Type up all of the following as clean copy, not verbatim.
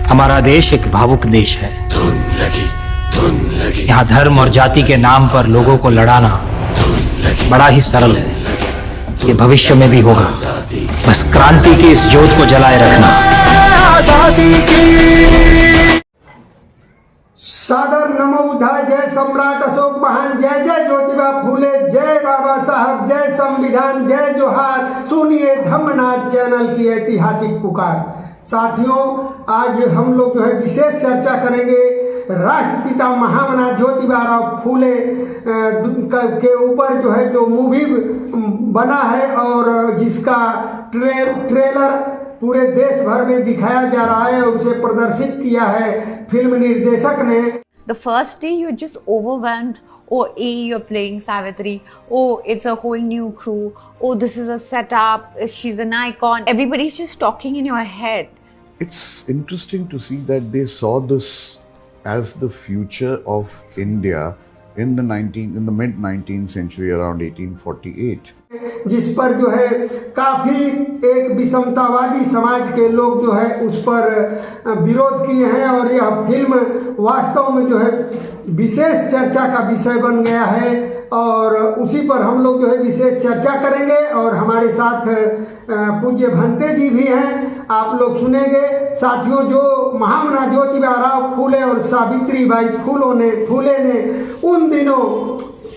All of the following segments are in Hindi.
हमारा देश एक भावुक देश है। यहाँ धर्म और जाति के नाम पर लोगों को लड़ाना बड़ा ही सरल है। ये भविष्य में भी होगा। बस क्रांति की इस ज्योत को जलाए रखना। आजादी की सादर नमो बुद्धाय। जय सम्राट अशोक महान। जय जय ज्योतिबा फूले। जय बाबा साहब। जय संविधान। जय जोहार। सुनिए धम्मनाथ चैनल की ऐतिहासिक पुकार। साथियों, आज हम लोग जो है विशेष चर्चा करेंगे राष्ट्रपिता महामना ज्योतिबा फूले के ऊपर जो है जो मूवी बना है और जिसका ट्रेलर पूरे देश भर में दिखाया जा रहा है और उसे प्रदर्शित किया है फिल्म निर्देशक ने। The first day you're just overwhelmed. Oh, you're playing Savitri. Oh, it's a whole new crew. Oh, this is a setup. She's an icon. Everybody's just talking in your head. It's interesting to see that they saw this as the future of India in the mid 19th century, around 1848. जिस पर जो है काफी एक विषमतावादी समाज के लोग जो है उस पर विरोध किए हैं और यह फिल्म वास्तव में जो है विशेष चर्चा का विषय बन गया है और उसी पर हम लोग जो है विशेष चर्चा करेंगे। और हमारे साथ पूज्य भंते जी भी हैं, आप लोग सुनेंगे। साथियों, जो महामना ज्योतिबा फूले और सावित्रीबाई फूले ने उन दिनों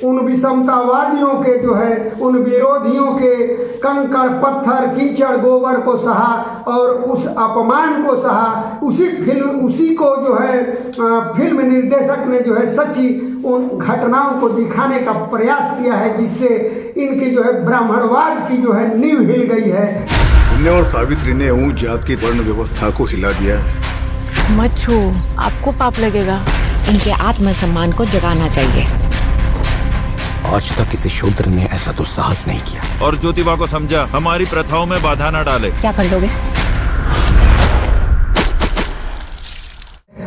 उन विषमतावादियों के जो है उन विरोधियों के कंकड़ पत्थर कीचड़ गोबर को सहा और उस अपमान को सहा। उसी को जो है फिल्म निर्देशक ने जो है सच्ची उन घटनाओं को दिखाने का प्रयास किया है जिससे इनकी जो है ब्राह्मणवाद की जो है नींव हिल गई है। पुण्य और सावित्री ने ऊंच जात की वर्ण व्यवस्था को हिला दिया है। मत छू, आपको पाप लगेगा। इनके आत्मसम्मान को जगाना चाहिए। आज तक किसी शूद्र ने ऐसा दुस्साहस नहीं किया। और ज्योतिबा को समझा हमारी प्रथाओं में बाधा न डाले। क्या कर लोगे?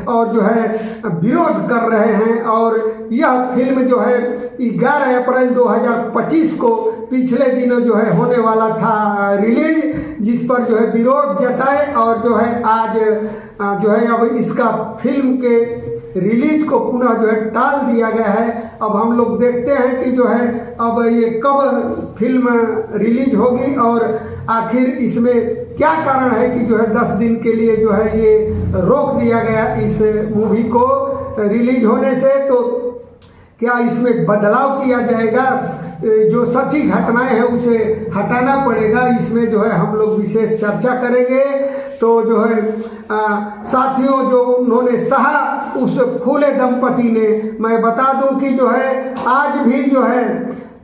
और जो है विरोध कर रहे हैं और यह फिल्म जो है 11 अप्रैल 2025 को पिछले दिनों जो है होने वाला था रिलीज, जिस पर जो है विरोध जताए और जो है आज जो है अब इसका फिल्म के रिलीज को पुनः जो है टाल दिया गया है। अब हम लोग देखते हैं कि जो है अब ये कब फिल्म रिलीज होगी और आखिर इसमें क्या कारण है कि जो है 10 दिन के लिए जो है ये रोक दिया गया इस मूवी को रिलीज होने से। तो क्या इसमें बदलाव किया जाएगा? जो सच्ची घटनाएं हैं उसे हटाना पड़ेगा? इसमें जो है हम लोग विशेष चर्चा करेंगे। तो जो है साथियों, जो उन्होंने सहा उस फूले दंपति ने, मैं बता दूं कि जो है आज भी जो है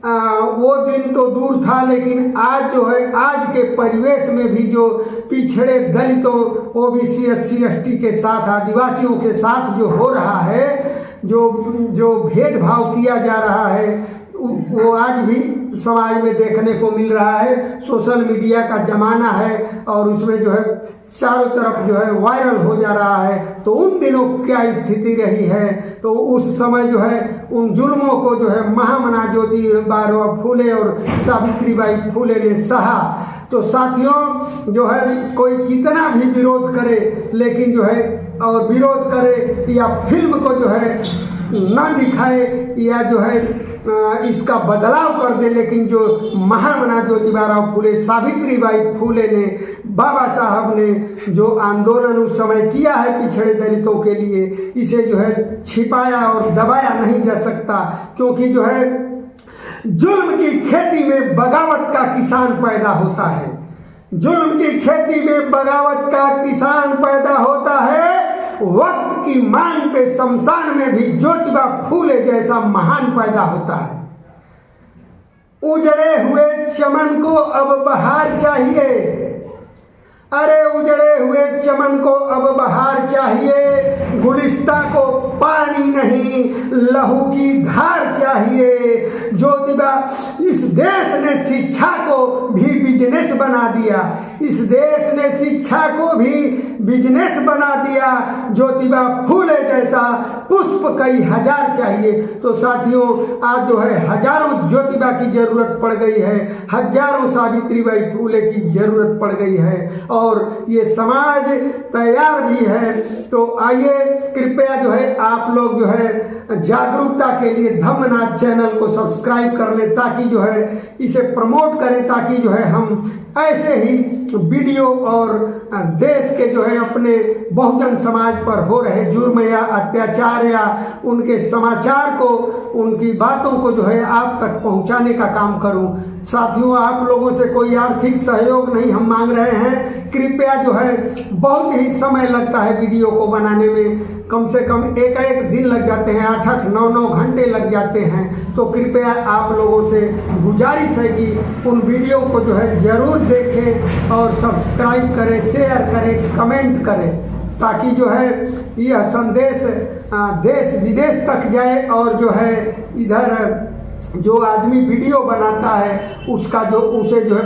वो दिन तो दूर था, लेकिन आज जो है आज के परिवेश में भी जो पिछड़े दलितों ओबीसी SC ST के साथ आदिवासियों के साथ जो हो रहा है, जो भेदभाव किया जा रहा है वो आज भी समाज में देखने को मिल रहा है। सोशल मीडिया का ज़माना है और उसमें जो है चारों तरफ जो है वायरल हो जा रहा है। तो उन दिनों क्या स्थिति रही है, तो उस समय जो है उन जुल्मों को जो है महामना ज्योतिबा फूले और सावित्रीबाई फूले ने सहा। तो साथियों, जो है कोई कितना भी विरोध करे, लेकिन जो है और विरोध करे या फिल्म को जो है ना दिखाए या जो है इसका बदलाव कर दे, लेकिन जो महामना ज्योतिबा फूले सावित्रीबाई फूले ने, बाबा साहब ने जो आंदोलन उस समय किया है पिछड़े दलितों के लिए, इसे जो है छिपाया और दबाया नहीं जा सकता। क्योंकि जो है जुल्म की खेती में बगावत का किसान पैदा होता है। जुल्म की खेती में बगावत का किसान पैदा होता है। वक्त की मांग पे शमशान में भी ज्योतिबा फूले जैसा महान पैदा होता है। उजड़े हुए चमन को अब बहार चाहिए। अरे उजड़े हुए चमन को अब बहार चाहिए। गुलिस्ता को पानी पानी नहीं लहू की धार चाहिए। ज्योतिबा, इस देश ने शिक्षा को भी बिजनेस बना दिया, इस देश ने शिक्षा को भी बिजनेस बना दिया। ज्योतिबा फूले जैसा पुष्प कई हजार चाहिए। तो साथियों, आज जो है हजारों ज्योतिबा की जरूरत पड़ गई है, हजारों सावित्रीबाई फूले की जरूरत पड़ गई है, और ये समाज तैयार भी है। तो आइए कृपया जो है आप लोग जो है जागरूकता के लिए धम्मनाथ चैनल को सब्सक्राइब कर लें, ताकि जो है इसे प्रमोट करें, ताकि जो है हम ऐसे ही वीडियो और देश के जो है अपने बहुजन समाज पर हो रहे जुर्म या अत्याचार या उनके समाचार को, उनकी बातों को जो है आप तक पहुंचाने का काम करूं। साथियों, आप लोगों से कोई आर्थिक सहयोग नहीं हम मांग रहे हैं। कृपया जो है, बहुत ही समय लगता है वीडियो को बनाने में, कम से कम एक दिन लग जाते हैं, 8-8, 9-9 घंटे लग जाते हैं। तो कृपया आप लोगों से गुजारिश है कि उन वीडियो को जो है ज़रूर देखें और सब्सक्राइब करें, शेयर करें, कमेंट करें, ताकि जो है यह संदेश देश विदेश तक जाए, और जो है इधर जो आदमी वीडियो बनाता है उसका जो उसे जो है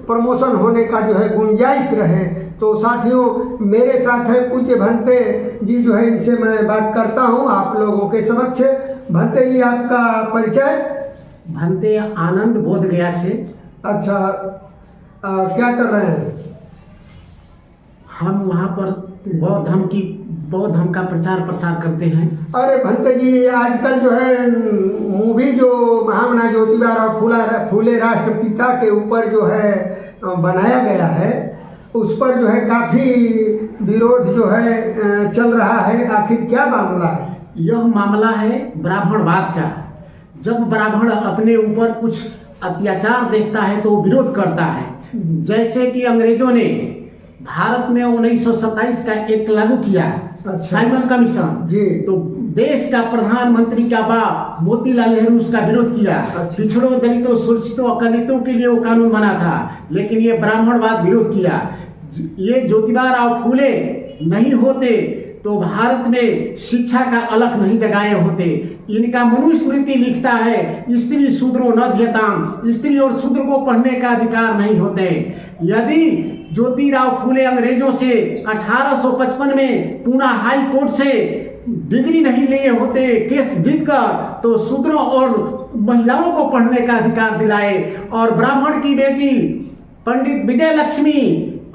प्रमोशन होने का जो है गुंजाइश रहे। तो साथियों, मेरे साथ है पूज्य भंते जी, जो है इनसे मैं बात करता हूं आप लोगों के समक्ष। भंते जी, आपका परिचय? भंते आनंद बोध गया से। अच्छा, क्या कर रहे हैं? हम वहाँ पर बौद्ध धर्म का प्रचार प्रसार करते हैं। अरे भंते जी, आजकल जो है मूवी जो महामना ज्योतिबा फूले राष्ट्रपिता के ऊपर जो है बनाया गया है, उस पर जो है काफी विरोध जो है चल रहा है। आखिर क्या मामला है? यह मामला है ब्राह्मणवाद का। जब ब्राह्मण अपने ऊपर कुछ अत्याचार देखता है तो विरोध करता है। जैसे कि अंग्रेजों ने भारत में 1927 का एक्ट लागू किया, साइमन कमीशन जी, तो देश का प्रधानमंत्री का बाप मोतीलाल नेहरू उसका विरोध किया। पिछड़ों, दलितों, शोषितों, अकलितों के लिए वो कानून बना था, लेकिन ये ब्राह्मणवाद विरोध किया। ये ज्योतिबा फूले नहीं होते तो भारत में शिक्षा का अलख नहीं जगाए होते। इनका मनुस्मृति लिखता है, स्त्री शूद्रो न ध्यताम, स्त्री और शूद्र को पढ़ने का अधिकार नहीं होते। यदि ज्योतिराव फूले अंग्रेजों से 1855 में पूना हाई कोर्ट से डिग्री नहीं लिए होते केस जीतकर, तो शूद्रों और महिलाओं को पढ़ने का अधिकार दिलाए, और ब्राह्मण की बेटी पंडित विजय लक्ष्मी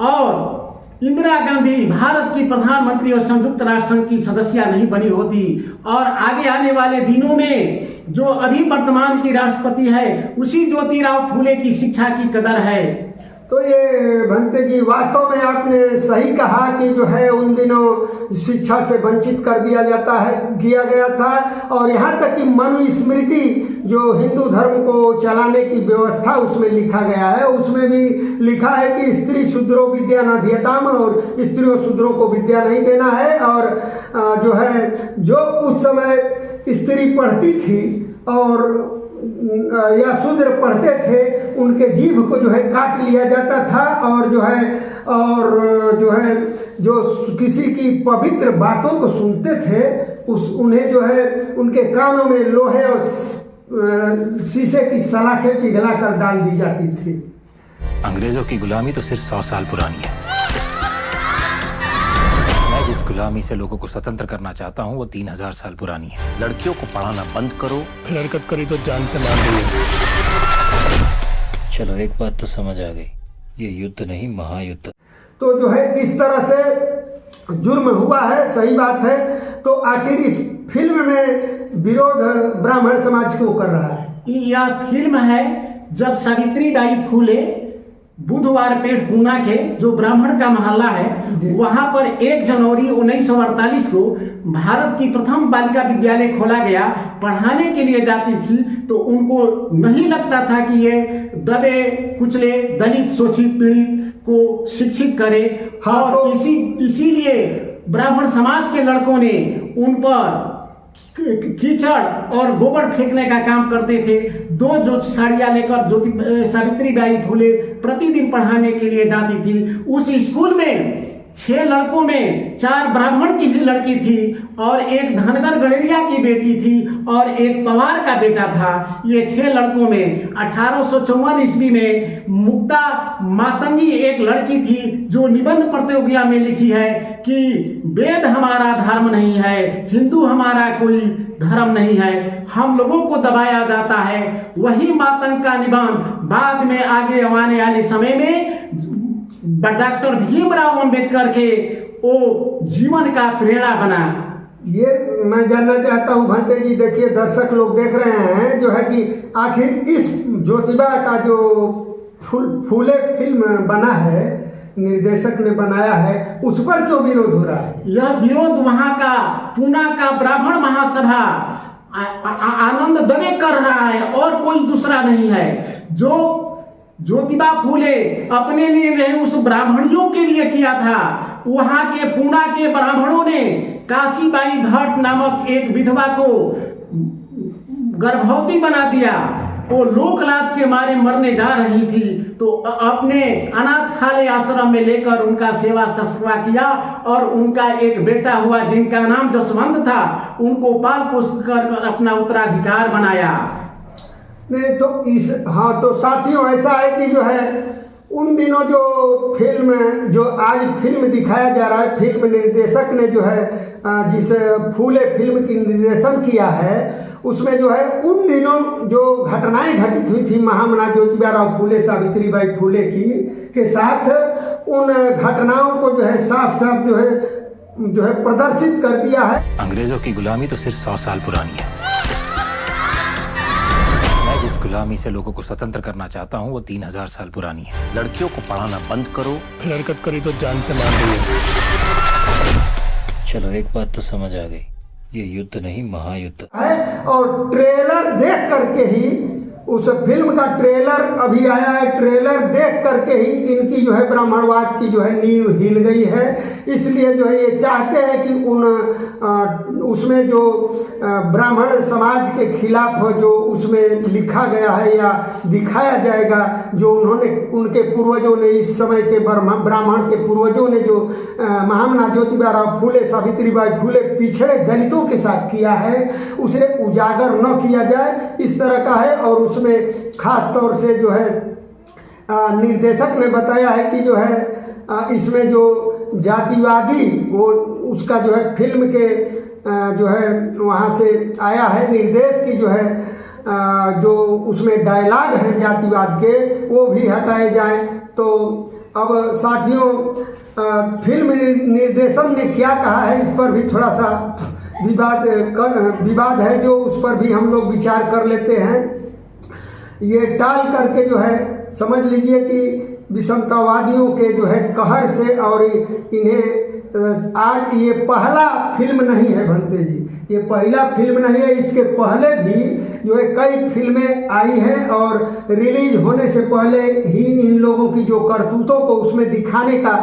और इंदिरा गांधी भारत की प्रधानमंत्री और संयुक्त राष्ट्र संघ की सदस्य नहीं बनी होती, और आगे आने वाले दिनों में जो अभी वर्तमान की राष्ट्रपति है उसी ज्योतिराव फूले की शिक्षा की कदर है। तो ये भंते जी, वास्तव में आपने सही कहा कि जो है उन दिनों शिक्षा से वंचित कर दिया गया था, और यहाँ तक कि मनुस्मृति जो हिंदू धर्म को चलाने की व्यवस्था उसमें लिखा गया है, उसमें भी लिखा है कि स्त्री शूद्रो विद्या न ध्यताम, और स्त्रियों शूद्रों को विद्या नहीं देना है। और जो है जो उस समय स्त्री पढ़ती थी और या शूद्र पढ़ते थे, उनके जीभ को जो है काट लिया जाता था, और जो है जो किसी की पवित्र बातों को सुनते थे उन्हें जो है उनके कानों में लोहे और शीशे की सलाखें पिघला कर डाल दी जाती थी। अंग्रेजों की गुलामी तो सिर्फ 100 साल पुरानी है। मैं जिस गुलामी से लोगों को स्वतंत्र करना चाहता हूँ वो 3000 साल पुरानी है। लड़कियों को पढ़ाना बंद करो, फिर हरकत करी तो जान से मार देंगे। चलो, एक बात तो समझ आ गई, ये युद्ध नहीं महायुद्ध। तो जो है इस तरह से जुर्म हुआ है, सही बात है। तो आखिर इस फिल्म में विरोध ब्राह्मण समाज क्यों कर रहा है? यह फिल्म है जब सावित्रीबाई फूले बुधवार पेट पूना के जो ब्राह्मण का मोहल्ला है वहां पर 1 जनवरी 1948 को भारत की प्रथम बालिका विद्यालय खोला गया, पढ़ाने के लिए जाती थी, तो उनको नहीं लगता था कि ये दबे कुचले दलित शोषित पीड़ित को शिक्षित करे, और इसीलिए ब्राह्मण समाज के लड़कों ने उन पर कीचड़ और गोबर फेंकने का काम करते थे। 2 जो साड़ियाँ लेकर सावित्रीबाई फूले प्रतिदिन पढ़ाने के लिए जाती थी। उस स्कूल में 6 लड़कों में 4 ब्राह्मण की ही लड़की थी और एक धनगर गणेरिया की बेटी थी और एक पवार का बेटा था। ये 6 लड़कों में 1854 ईस्वी में मुक्ता मातंगी एक लड़की थी जो निबंध प्रतियोगिता में लिखी है कि वेद हमारा धर्म नहीं है, हिंदू हमारा कोई धर्म नहीं है, हम लोगों को दबाया जाता है। वही मातंग का निबंध बाद में आगे आने वाले समय में डॉक्टर भीमराव अंबेडकर के वो जीवन का प्रेरणा बना। ये मैं जानना चाहता हूँ भंते जी, देखिए दर्शक लोग देख रहे हैं जो है कि आखिर इस ज्योतिबा का जो फूले फिल्म बना है, निर्देशक ने बनाया है, उस पर क्यों विरोध हो रहा है? यह विरोध वहाँ का पूना का ब्राह्मण महासभा आनंद दवे कर रहा है और कोई दूसरा नहीं है। जो ज्योतिबा फूले अपने लिए नहीं, उस ब्राह्मणियों के लिए किया था। वहां के पूना के ब्राह्मणों ने काशीबाई भट्ट नामक एक विधवा को गर्भवती बना दिया। वो लोक लाज के मारे मरने जा रही थी तो अपने अनाथालय आश्रम में लेकर उनका सेवा सत्कार किया और उनका एक बेटा हुआ जिनका नाम जसवंत था, उनको पाल पोष कर अपना उत्तराधिकार बनाया। नहीं तो तो साथियों ऐसा है कि जो है उन दिनों जो फिल्म जो आज फिल्म दिखाया जा रहा है, फिल्म निर्देशक ने जो है जिस फूले फिल्म की निर्देशन किया है उसमें जो है उन दिनों जो घटनाएं घटित हुई थी महामना ज्योतिबा फूले सावित्रीबाई फूले की के साथ, उन घटनाओं को जो है साफ साफ जो है प्रदर्शित कर दिया है। अंग्रेजों की गुलामी तो सिर्फ 100 साल पुरानी है। जिस गुलामी से लोगों को स्वतंत्र करना चाहता हूँ वो 3000 साल पुरानी है। लड़कियों को पढ़ाना बंद करो, फिर हरकत करी तो जान से मार देंगे। चलो एक बात तो समझ आ गई, ये युद्ध नहीं महायुद्ध है। और ट्रेलर देख करके ही, उस फिल्म का ट्रेलर अभी आया है, ट्रेलर देख करके ही इनकी जो है ब्राह्मणवाद की जो है नींव हिल गई है। इसलिए जो है ये चाहते हैं कि उसमें जो ब्राह्मण समाज के खिलाफ जो उसमें लिखा गया है या दिखाया जाएगा, जो उनके पूर्वजों ने, इस समय के ब्राह्मण के पूर्वजों ने जो महामना ज्योतिबा फूले सावित्रीबाई फूले पिछड़े दलितों के साथ किया है, उसे उजागर न किया जाए, इस तरह का है। और उसमें खास तौर से जो है निर्देशक ने बताया है कि जो है इसमें जो जातिवादी वो उसका जो है फिल्म के जो है वहाँ से आया है निर्देश की जो है जो उसमें डायलॉग हैं जातिवाद के वो भी हटाए जाएं। तो अब साथियों फिल्म निर्देशन ने क्या कहा है इस पर भी थोड़ा सा विवाद है, जो उस पर भी हम लोग विचार कर लेते हैं। ये टाल करके जो है समझ लीजिए कि विषमतावादियों के जो है कहर से, और इन्हें आज ये पहला फिल्म नहीं है भंते जी, ये पहला फिल्म नहीं है। इसके पहले भी जो है कई फिल्में आई हैं और रिलीज होने से पहले ही इन लोगों की जो करतूतों को उसमें दिखाने का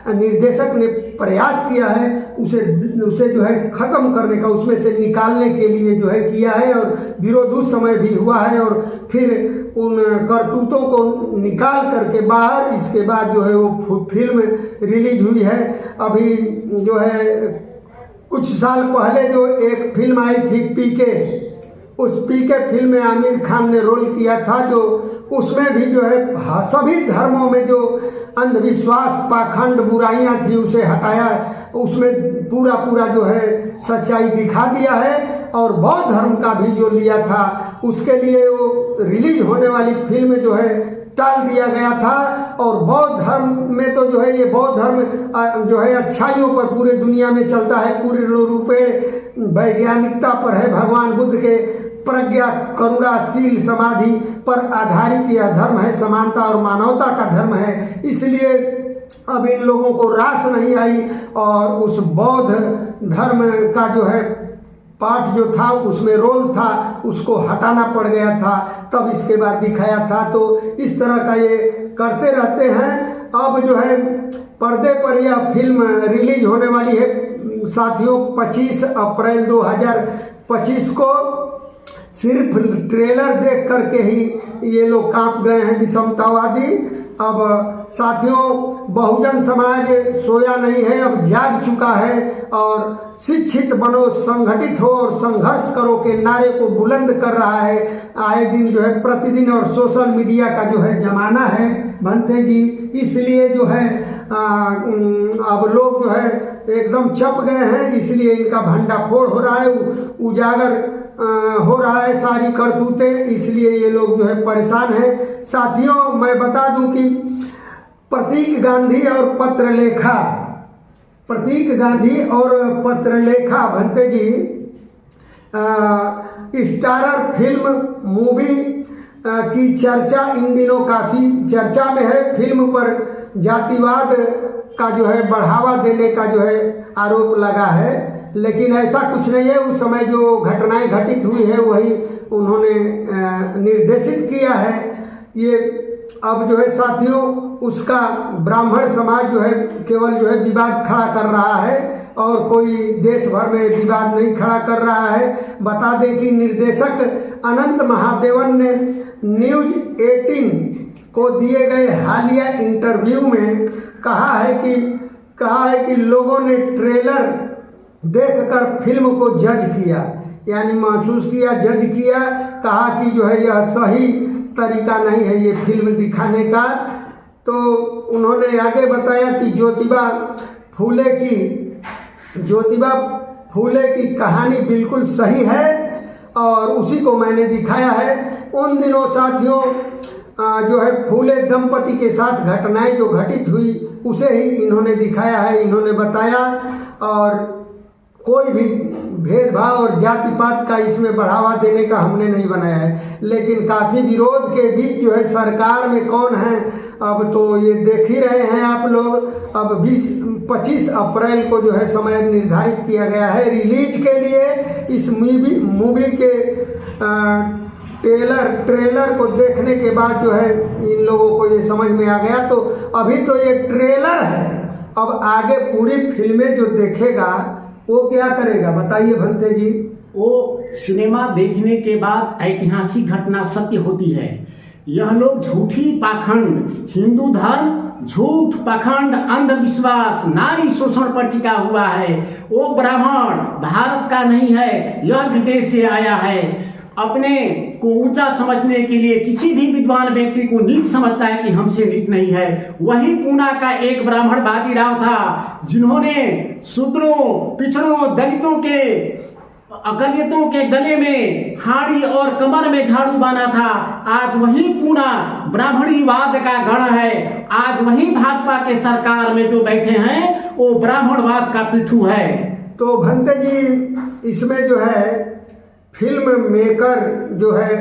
निर्देशक ने प्रयास किया है, उसे जो है ख़त्म करने का, उसमें से निकालने के लिए जो है किया है और विरोध उस समय भी हुआ है। और फिर उन करतूतों को निकाल करके बाहर इसके बाद जो है वो फिल्म रिलीज हुई है। अभी जो है कुछ साल पहले जो एक फिल्म आई थी पीके, उस पीके फिल्म में आमिर खान ने रोल किया था, जो उसमें भी जो है सभी धर्मों में जो अंधविश्वास पाखंड बुराइयां थी उसे हटाया, उसमें पूरा जो है सच्चाई दिखा दिया है। और बौद्ध धर्म का भी जो लिया था उसके लिए वो रिलीज होने वाली फिल्म जो है टाल दिया गया था। और बौद्ध धर्म में तो जो है ये बौद्ध धर्म जो है अच्छाइयों पर पूरे दुनिया में चलता है, पूरे रूपेण वैज्ञानिकता पर है, भगवान बुद्ध के प्रज्ञा करुणाशील समाधि पर आधारित यह धर्म है, समानता और मानवता का धर्म है। इसलिए अब इन लोगों को रास नहीं आई और उस बौद्ध धर्म का जो है पाठ जो था उसमें रोल था उसको हटाना पड़ गया था, तब इसके बाद दिखाया था। तो इस तरह का ये करते रहते हैं। अब जो है पर्दे पर यह फिल्म रिलीज होने वाली है साथियों 25 अप्रैल 2025 को। सिर्फ ट्रेलर देख करके ही ये लोग कांप गए हैं विषमतावादी। अब साथियों, बहुजन समाज सोया नहीं है, अब जाग चुका है और शिक्षित बनो, संगठित हो और संघर्ष करो के नारे को बुलंद कर रहा है। आए दिन जो है प्रतिदिन, और सोशल मीडिया का जो है जमाना है भंते जी, इसलिए जो है अब लोग जो है एकदम चप गए हैं, इसलिए इनका भंडाफोड़ हो रहा है, उजागर हो रहा है सारी करतूतें, इसलिए ये लोग जो है परेशान हैं। साथियों, मैं बता दूं कि प्रतीक गांधी और पत्रलेखा भंते जी स्टारर फिल्म मूवी की चर्चा इन दिनों काफ़ी चर्चा में है। फिल्म पर जातिवाद का जो है बढ़ावा देने का जो है आरोप लगा है, लेकिन ऐसा कुछ नहीं है। उस समय जो घटनाएं घटित हुई है वही उन्होंने निर्देशित किया है। ये अब जो है साथियों, उसका ब्राह्मण समाज जो है केवल जो है विवाद खड़ा कर रहा है और कोई देश भर में विवाद नहीं खड़ा कर रहा है। बता दें कि निर्देशक अनंत महादेवन ने न्यूज़ 18 को दिए गए हालिया इंटरव्यू में कहा है कि लोगों ने ट्रेलर देखकर फिल्म को जज किया, यानी महसूस किया, जज किया, कहा कि जो है यह सही तरीका नहीं है ये फिल्म दिखाने का। तो उन्होंने आगे बताया कि ज्योतिबा फूले की कहानी बिल्कुल सही है और उसी को मैंने दिखाया है। उन दिनों साथियों जो है फूले दंपति के साथ घटनाएं जो घटित हुई उसे ही इन्होंने दिखाया है, इन्होंने बताया, और कोई भी भेदभाव और जाति पात का इसमें बढ़ावा देने का हमने नहीं बनाया है। लेकिन काफ़ी विरोध के बीच जो है सरकार में कौन है अब तो ये देख ही रहे हैं आप लोग। अब 25 अप्रैल को जो है समय निर्धारित किया गया है रिलीज के लिए। इस मूवी के ट्रेलर को देखने के बाद जो है इन लोगों को ये समझ में आ गया। तो अभी तो ये ट्रेलर है, अब आगे पूरी फिल्में जो देखेगा वो क्या करेगा बताइए भंते जी। वो सिनेमा देखने के बाद ऐतिहासिक घटना सत्य होती है। यह लोग झूठी पाखंड, हिंदू धर्म झूठ, पाखंड, अंधविश्वास, नारी शोषण पर टिका हुआ है। वो ब्राह्मण भारत का नहीं है, यह विदेश से आया है। अपने को ऊंचा समझने के लिए किसी भी विद्वान व्यक्ति को नीच समझता है कि हमसे नीच नहीं है। वही पूना का एक ब्राह्मण बाजीराव था जिन्होंने शूद्रों, पिछड़ों, दलितों के, अकलियतों के गले में हाड़ी और कमर में झाड़ू बांधा था। आज वही पूना ब्राह्मणीवाद का गढ़ है। आज वही भाजपा के सरकार में जो बैठे हैं वो ब्राह्मणवाद का पिट्ठू है। तो भंते जी इसमें जो है फिल्म मेकर जो है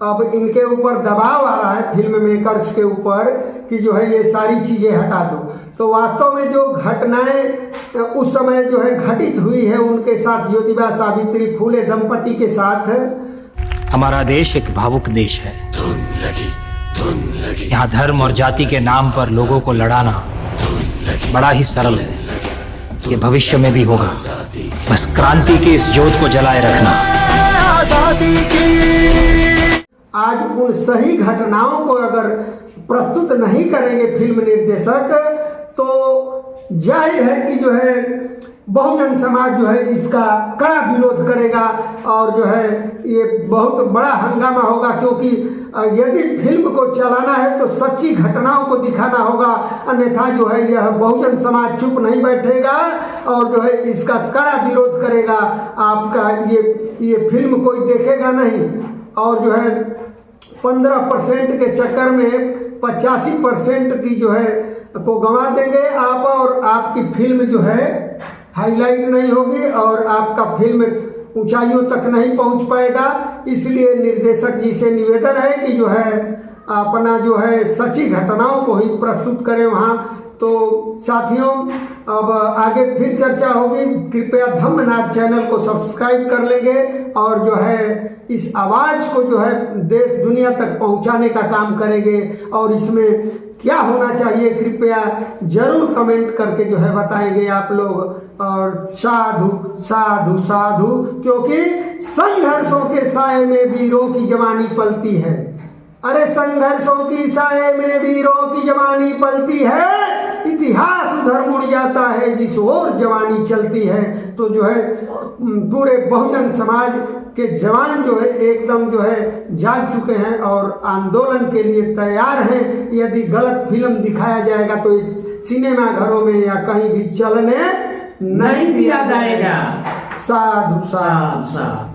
अब इनके ऊपर दबाव आ रहा है, फिल्म मेकर्स के ऊपर, कि जो है ये सारी चीज़ें हटा दो। तो वास्तव में जो घटनाएं उस समय जो है घटित हुई है उनके साथ, ज्योतिबा सावित्री फूले दंपति के साथ। हमारा देश एक भावुक देश है। यहाँ धर्म और जाति के नाम पर लोगों को लड़ाना बड़ा ही सरल है। ये भविष्य में भी होगा, बस क्रांति की इस ज्योत को जलाए रखना। आज उन सही घटनाओं को अगर प्रस्तुत नहीं करेंगे फिल्म निर्देशक तो जाहिर है कि जो है बहुजन समाज जो है इसका कड़ा विरोध करेगा और जो है ये बहुत बड़ा हंगामा होगा। क्योंकि यदि फिल्म को चलाना है तो सच्ची घटनाओं को दिखाना होगा, अन्यथा जो है यह बहुजन समाज चुप नहीं बैठेगा और जो है इसका कड़ा विरोध करेगा। आपका ये फिल्म कोई देखेगा नहीं और जो है 15% के चक्कर में 85% की जो है को गंवा देंगे आप, और आपकी फिल्म जो है हाईलाइट नहीं होगी और आपका फिल्म ऊंचाइयों तक नहीं पहुंच पाएगा। इसलिए निर्देशक जी से निवेदन है कि जो है अपना जो है सच्ची घटनाओं को ही प्रस्तुत करें वहाँ। तो साथियों अब आगे फिर चर्चा होगी। कृपया धम्मनाथ चैनल को सब्सक्राइब कर लेंगे और जो है इस आवाज़ को जो है देश दुनिया तक पहुंचाने का काम करेंगे और इसमें क्या होना चाहिए कृपया जरूर कमेंट करके जो है बताएंगे आप लोग। और साधु साधु साधु, क्योंकि संघर्षों के साए में वीरों की जवानी पलती है। अरे संघर्षों की साए में वीरों की जवानी पलती है, इतिहास उधर मुड़ जाता है जिस ओर जवानी चलती है। तो जो है पूरे बहुजन समाज के जवान जो है एकदम जो है जाग चुके हैं और आंदोलन के लिए तैयार हैं। यदि गलत फिल्म दिखाया जाएगा तो सिनेमा घरों में या कहीं भी चलने नहीं दिया जाएगा। साधु साधु साधु।